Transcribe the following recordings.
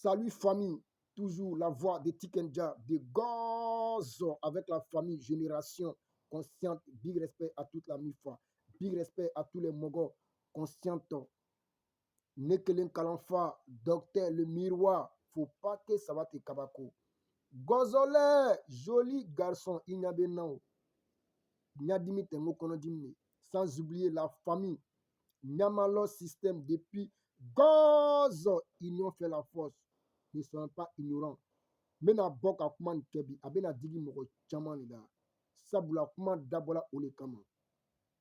Salut famille, toujours la voix de Tikenja, de Gozo avec la famille Génération Consciente. Big respect à toute la MIFA, big respect à tous les Mogos conscientes. Nekelen Kalanfa, docteur le miroir, faut pas que ça va te kabako. Gozole, joli garçon, Ignabenao, Nyadimi Tengo Konodimi, sans oublier la famille. Nyamalo système depuis Gozo, union fait la force. Ne soyons pas ignorants. Mena boka kuma kebi abena digi mogo chama ni da sabula kuma dabola ole kama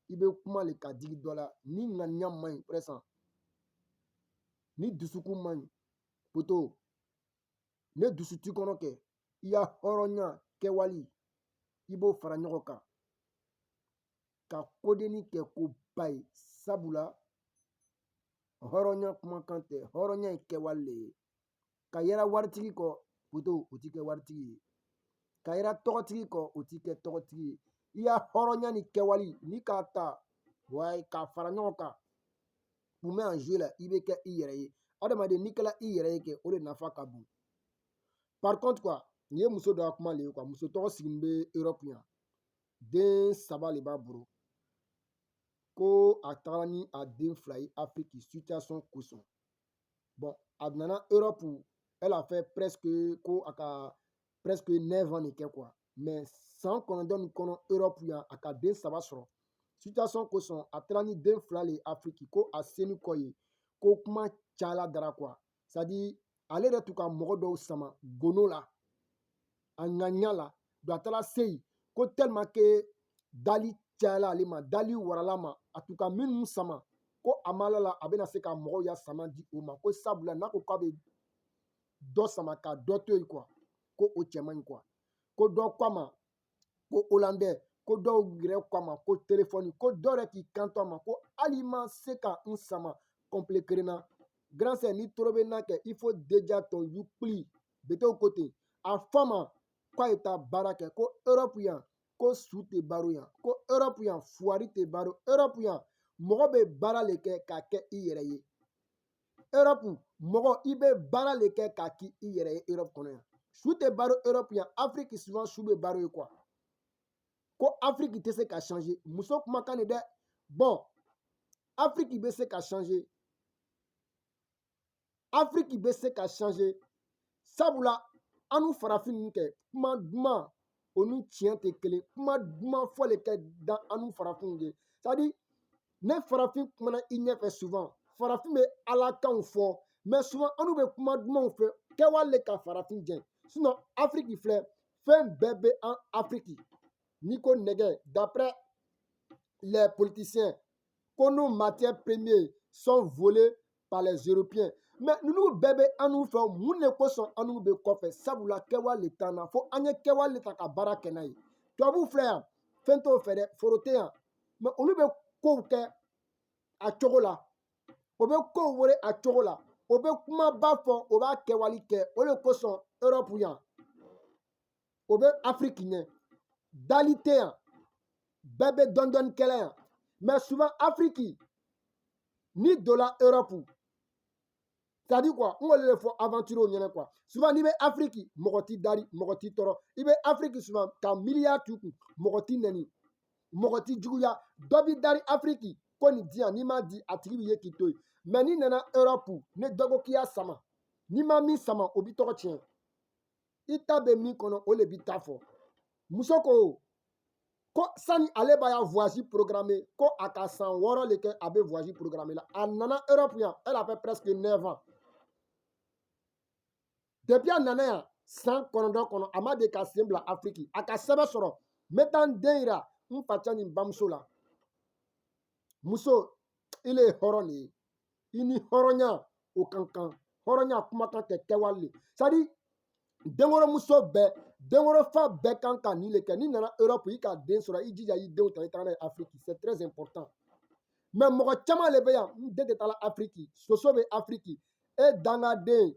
ibe kuma le ka digi dola ni nganya mai presa ni dusuku mai poto ne dusuti kono ke iya horonya kewali ibo fara nyogo ka kodeni ke ko bai sabula horonya kuma kante horonya kewale ka yera wartigi ko poto utike wartigi ka yera tɔgɔtigi kɔ o ti kɛ tɔgɔtigi ye i y'a hɔrɔnya ni kɛwali ni k'a ta wayi k'a fara ɲɔgɔn kan kun bɛ an la i bɛ kɛ i yɛrɛ ye adamaden n'i kɛla i yɛrɛ ye kɛ o de nafa ka bon par contre quoi nin ye muso dɔ ka kuma le ye quoi muso tɔgɔ sigilen bɛ Europe yan den 3 de b'a bolo ko a tagara ni a den 2 ye Afrique situation kosɔn bon a nana Europe elle a fait presque ko a ka presque 9 ans de kɛ quoi mais san 9 ni kɔnɔ Europe yan a ka den 3 sɔrɔ situation kosɔn a taara ni den 2 le Afrique ko a seni kɔ ye ko kuma cayala dara quoi c'est à dire ale yɛrɛ t'u ka mɔgɔ dɔw sama gono la a ŋaniya la don a taara se yen ko tellement que dali cayala ale ma dali warala ma a t'u ka minnu sama ko a ma la a bɛna se ka mɔgɔw ya sama di o ma ko sabula n'a ko k'a bɛ dɔ sama ka dɔ to yen quoi ko o cɛ man ɲi quoi ko dɔ ko a ma ko hollandais ko dɔw yɛrɛ ko a ma ko téléphone ko dɔw yɛrɛ k'i kanto a ma ko hali ma se ka n sama complet kelen na grand sœur ni toro bɛ n'a kɛ il faut déjà ton you pli bete o ko ten a fɔ ma k'a ye taa baara kɛ ko Europe yan ko su tɛ baro yan ko Europe yan fuwari tɛ baro Europe yan mɔgɔ bɛ baara le kɛ k'a kɛ i yɛrɛ ye Europe mɔgɔ i bɛ baara le kɛ k'a k'i yɛrɛ ye Europe kɔnɔ yan su tɛ baro Europe yan Afrique souvent su bɛ baro ye quoi ko Afrique tɛ se ka changer muso kumakan de dɛ bon Afrique bɛ se ka changer Afrique bɛ se ka changer sabula an n'u farafin ninnu kɛ kuma duman o ni tiɲɛ tɛ kelen kuma duman fɔ le kɛ da an n'u farafin de c'est à dire ne farafin kumana i ɲɛfɛ souvent farafin bɛ alakanw fɔ mais souvent an n'u bɛ kuma dumanw fɛ kɛwale le ka farafin jɛn sinon Afrique filɛ fɛn bɛɛ bɛ an Afrique n'i ko nɛgɛ d'après les politiciens ko nos matières premières sont volées par les Européens mais ninnu bɛɛ bɛ an n'u fɛ mun de kosɔn an n'u bɛ kɔfɛ sabula kɛwale le t'an na fo an ye kɛwale le ta ka baara kɛ n'a ye tubabuw filɛ yan fɛn t'o fɛ dɛ foro tɛ yan mais olu bɛ kow kɛ a cogo la o bɛ kow wele a cogo la o bɛ kumaba fɔ o b'a kɛwale kɛ o de kosɔn Europe yan o bɛ Afrique ɲɛ dali tɛ yan bɛɛ bɛ dɔɔni dɔɔni kɛla yan mais souvent Afrique ni donna Europe c'est à dire quoi n k'olu de fɔ aventure ɲɛna quoi souvent n'i bɛ Afrique mɔgɔ t'i dari mɔgɔ t'i tɔɔrɔ i bɛ Afrique souvent ka miliyari t'u kun mɔgɔ t'i nɛni mɔgɔ t'i juguya dɔ b'i dari Afrique ko nin di yan n'i m'a di a tigi b'i ye k'i to yen mais n'i nana Europe ni dɔ ko k'i y'a sama n'i ma min sama o b'i tɔgɔ tiɲɛ i ta bɛ min kɔnɔ o de b'i ta fɔ muso ko sani ale b'a ya voyage programmé ko a ka san 6 le kɛ a bɛ voyage programmé la a nana Europe yan elle a fait presque 9 ans depuis a nana yan san 9 kɔnɔ a ma de ka sen bila Afrique a ka sɛbɛn sɔrɔ n bɛ taa n den yira n facɛ ni n bamuso la muso ile ye hɔrɔn de ye i ni hɔrɔnya o kan kan hɔrɔnya kumakan tɛ kɛwale le c'est à dire denkɔrɔmuso bɛɛ denkɔrɔfa bɛɛ kan ka nin le kɛ n'i nana Europe i ka den sɔrɔ i jija i denw ta i taga n'a ye Afrique c'est très important mais mɔgɔ caman le bɛ yan n den tɛ taa Afrique soso bɛ Afrique e dangaden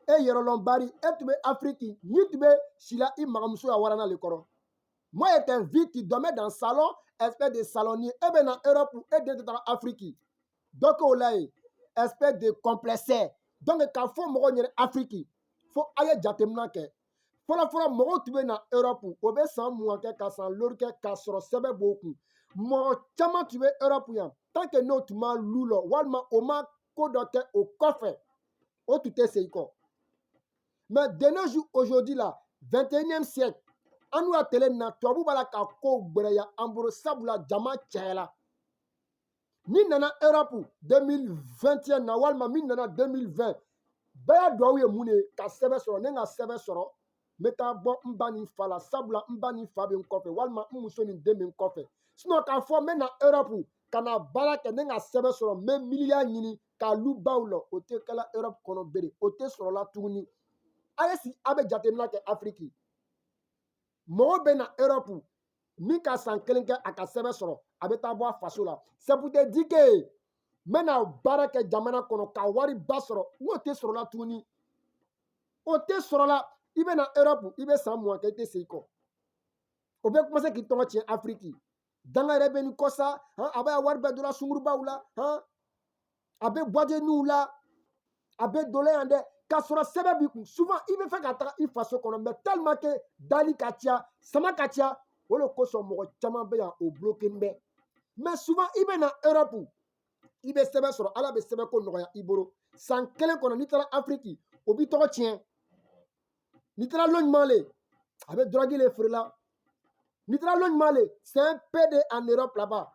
e yɛrɛlɔnbari e tun bɛ Afrique n'i tun bɛ si la i magamuso ya waranna le kɔrɔ moi je t'invite tu dormais dans salon espèce de salonnier e bɛ na Europe e den tɛ taa Afrique dɔ k'o la ye espèce de complexé. Donc k'a fɔ mɔgɔw ɲɛna Afrique fo a ye jateminɛ kɛ fɔlɔfɔlɔ mɔgɔw tun bɛ na Europe o bɛ san 20 kɛ ka san 10 kɛ k'a sɔrɔ sɛbɛn b'o kun mɔgɔ caman tun bɛ Europe yan tant que n'o tun ma lu lɔ walima o ma ko dɔ kɛ o kɔfɛ o tun tɛ segin kɔ mais de nos jours aujourd'hui là 21e siècle an n'u ya tele na tubabu b'a la ka kow gbɛrɛya an bolo sabula jama cayala min nana Europe 2021 na walima min nana 2020 bɛɛ y'a duwawu ye mun de ye ka sɛbɛn sɔrɔ ne ka sɛbɛn sɔrɔ n bɛ taa bɔ n ba ni fa la sabula n ba ni fa bɛ n kɔfɛ walima n muso ni den bɛ n kɔfɛ sinon k'a fɔ n bɛ na Europe ka na baara kɛ ne ka sɛbɛn sɔrɔ n bɛ miliya ɲini k'a lu baw la o tɛ kɛla Europe kɔnɔ bere o tɛ sɔrɔla tuguni a ye sigi a bɛ jateminɛ kɛ Afrique mɔgɔw bɛ na Europe min ka san 1 kɛ a ka sɛbɛn sɔrɔ a bɛ taa bɔ a faso la c'est pour te dire que n bɛna baara kɛ jamana kɔnɔ ka wari ba sɔrɔ n'o tɛ sɔrɔla tuguni o tɛ sɔrɔla i bɛ na Europe i bɛ san 20 kɛ i tɛ segin kɔ o bɛ commencer k'i tɔgɔ tiɲɛ Afrique danga yɛrɛ bɛ nin kɔ sa a bɛ wari bɛɛ donna sungurubaw la a bɛ boiseniw la a bɛ dolo yan dɛ k'a sɔrɔ sɛbɛn b'i kun souvent i bɛ fɛ ka taga i faso kɔnɔ mais tellement que dali ka ca sama ka ca o de kosɔn mɔgɔ caman bɛ yan o bloqué bɛ mais souvent i bɛ na Europe i bɛ sɛbɛn sɔrɔ ala bɛ sɛbɛn ko nɔgɔya i bolo san 1 kɔnɔ n'i taara Afrique o b'i tɔgɔ tiɲɛ n'i taara Lognement le a bɛ drogue le feere la n'i taara Lognement le c'est un PD en Europe là-bas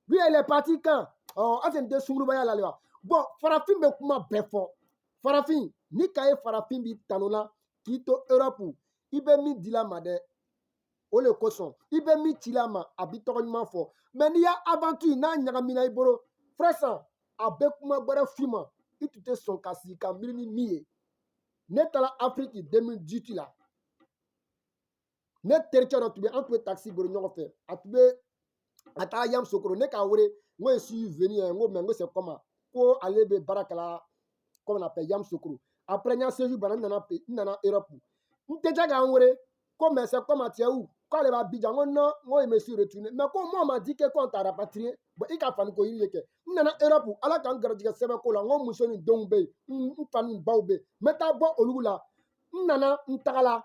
lui il est parti quand ase n tɛ sungurubaya la wa bon farafin bɛ kuma bɛɛ fɔ farafin ni ka ye farafin b'i tanu la k'i to Europe i bɛ min dila ma dɛ o le kosɔn i bɛ min cila ma a b'i tɔgɔ ɲuman fɔ mais n'i y'a aventure n'a ɲagamina i bolo frère san a bɛ kuma gbɛrɛ f'i ma i tun tɛ sɔn ka sigi ka miiri ni min ye ne taara Afrique 2018 la ne terikɛ dɔ tun bɛ an tun bɛ taxi boli ɲɔgɔn fɛ a tun bɛ a taara Yamoussoukro ne k'a wele n ko je suis venu n ko mais n ko c'est comment ko ale bɛ baara kɛla comme on appelle Yamoussoukro après n y'a séjour banna n nana Europe n tɛ jɛ k'an wele ko mais c'est comment tu es où k'ale b'a Abidjan n ko non n ko je me suis retourné mais ko moi on m'a dit que qu'on t'a rapatrié bon i ka fani ko yiri ye kɛ n nana Europe ala k'an garijɛgɛ sɛbɛn ko la n ko muso ni denw bɛ yen n fa ni baw bɛ yen n bɛ taa bɔ olu la n nana n tagala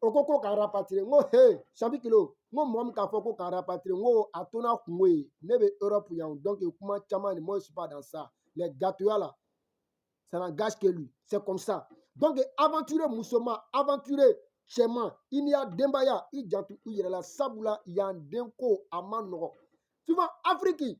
o ko k'a rapatrié n ko hey Champi Kilo n ko mɔgɔ min k'a fɔ ko k'a rapatrié n ko a to n'a kungo ye ne bɛ Europe yan donc kuma caman ni moi je suis pas dans ça les gâteaux là ça n'engage que lui c'est comme ça donc aventurer muso ma aventurer cɛman i n'i ya denbaya i janto i yɛrɛ la sabula yan den ko a ma nɔgɔn souvent Afrique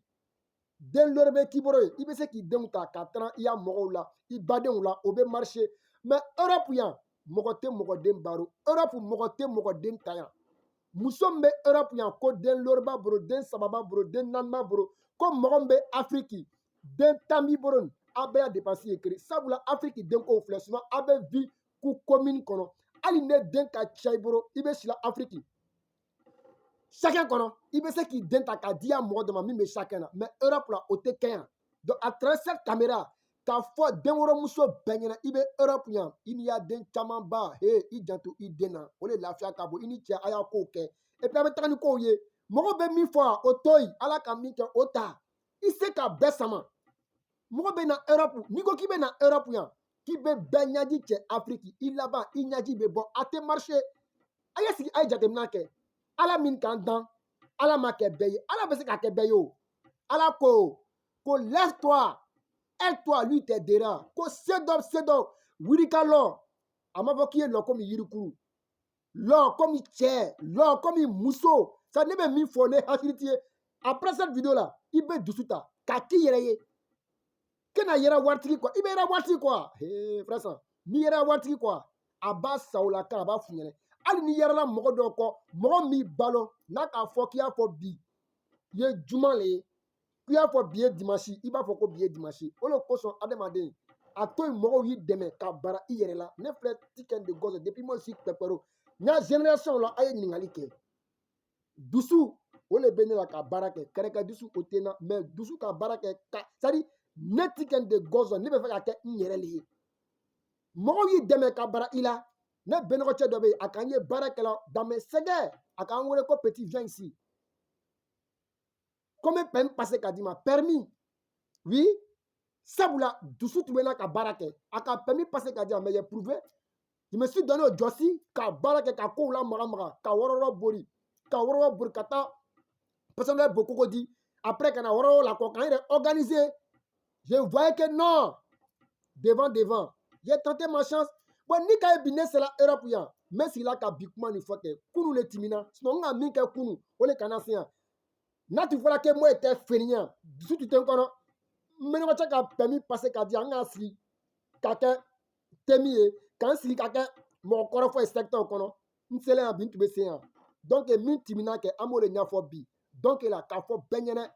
den dɔ bɛ k'i bolo ye i bɛ se k'i denw ta ka taga i ya mɔgɔw la i badenw la o bɛ marcher mais Europe yan mɔgɔ tɛ mɔgɔ den baro Europe mɔgɔ tɛ mɔgɔ den ta yan muso min bɛ Europe yan ko den lori b'a bolo den 3 b'a bolo den 4 b'a bolo ko mɔgɔ min bɛ Afrique den 10 b'i bolo a bɛɛ y'a dépense ye kelen sabula Afrique den kow filɛ souvent a bɛ vie ku commune kɔnɔ hali ne den ka ca i bolo i bɛ sila Afrique chacun kɔnɔ i bɛ se k'i den ta k'a di ya mɔgɔ dɔ ma min bɛ chacun na mais Europe la o tɛ kɛ yan donc à travers cette caméra k'a fɔ denwolomuso bɛɛ ɲɛna i bɛ Europe yan i n'i y'a den caman ba i janto i den na o de lafiya ka bon i ni cɛ a y'a kow kɛ et puis a bɛ taga ni kow ye mɔgɔ bɛ min fɔ o to yen ala ka min kɛ o ta i se ka bɛɛ sama mɔgɔ bɛ na Europe n'i ko k'i bɛ na Europe yan k'i bɛ bɛɛ ɲaji cɛ Afrique i laban i ɲaji bɛ bɔ a tɛ marcher a ye sigi a ye jateminɛ kɛ ala min k'an dan ala ma kɛ bɛɛ ye ala bɛ se ka kɛ bɛɛ ye o ala ko lève-toi aide-toi lui t'aidera ko se dɔ wuli ka lɔ a ma fɔ k'i ye lɔ komi yirikuru lɔ komi cɛ lɔ komi muso ça ne bɛ min fɔ ne hakili t'i ye après cette vidéo là i bɛ dusu ta k'a k'i yɛrɛ ye kana yɛrɛ waritigi kɔ i bɛ yɛrɛ waritigi kɔ frère san n'i yɛrɛ waritigi kɔ a b'a sa o la kan a b'a f'u ɲɛna hali n'i yɛrɛla mɔgɔ dɔw kɔ mɔgɔ min balo n'a k'a fɔ k'i y'a fɔ bi ye juma le ye k'i y'a fɔ bi ye dimanche i b'a fɔ ko bi ye dimanche o de kosɔn adamaden a to yen mɔgɔw y'i dɛmɛ ka bara i yɛrɛ la ne filɛ Tiken de Gosse depuis moi aussi Pɛpɛro n y'a génération la a ye ɲininkali kɛ dusu o de bɛ ne la ka baara kɛ kɛrɛkɛ dusu o tɛ n na mais dusu ka baara kɛ ka c'est à dire ne Tiken de Gosse ne bɛ fɛ ka kɛ n yɛrɛ le ye mɔgɔw y'i dɛmɛ ka bara i la ne bɛnɔgɔcɛ dɔ bɛ yen a k'an ye baarakɛla dans mes sɛgɛn a k'an wele ko petit viens ici combien permis passé k'a d'i ma permis oui Sabula, dusu tu bena ka barake. A ka permis passer ka dia, mais j'ai prouvé. Je me suis donné au Jossi, ka barake, ka kou la mara, ka wororo bori, kata. Personne beaucoup dit. Après, quand on a la cocaïne organisée, je voyais que non, devant. J'ai tenté ma chance. Bon, ni ka biné c'est la Europe ya. Mais si là ka bikuma ni fois que kunu le timina, sinon on a mis que kunu, on les canasiens. Na tu vois que moi était fainéant. Si tu t'en connais, mais on a permis passer ka di anga si kaka temie, quand si kaka mon corps faut secteur kono, m'sele a bintu beseya. Donc min timina ke amole nya fo bi. Donc là ka fo benyene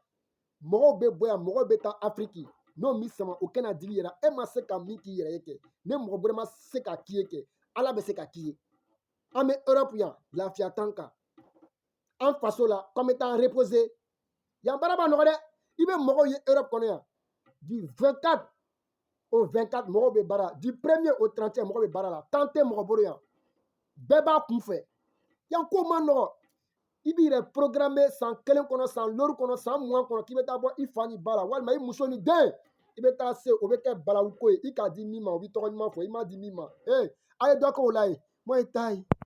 mɔgɔw bɛ bɔ yan mɔgɔw bɛ taa afiriki n'o mi sama o kana digi yɛrɛ e ma se ka min k'i yɛrɛ ye kɛ ne mɔgɔ wɛrɛ ma se ka k'i ye kɛ ala bɛ se ka k'i ye an bɛ europe yan lafiya t'an kan an faso la k'an bɛ taa reposer yan baara ma nɔgɔ dɛ i bɛ mɔgɔw ye europe kɔnɔ yan du 24 au 24 mɔgɔw bɛ baara du 1er au 31 mɔgɔw bɛ baara la temps tɛ mɔgɔ bolo yan bɛɛ b'a kun fɛ yan ko ma nɔgɔ i b'i yɛrɛ programme san 1 kɔnɔ san lori kɔnɔ san 20 kɔnɔ k'i bɛ taa bɔ i fa ni ba la walima i muso ni den i bɛ taa se o bɛ kɛ balawu ko ye i k'a di min ma o bɛ tɔgɔ ɲuman fɔ i m'a di min ma a ye dɔ k'o la ye moi i t'a ye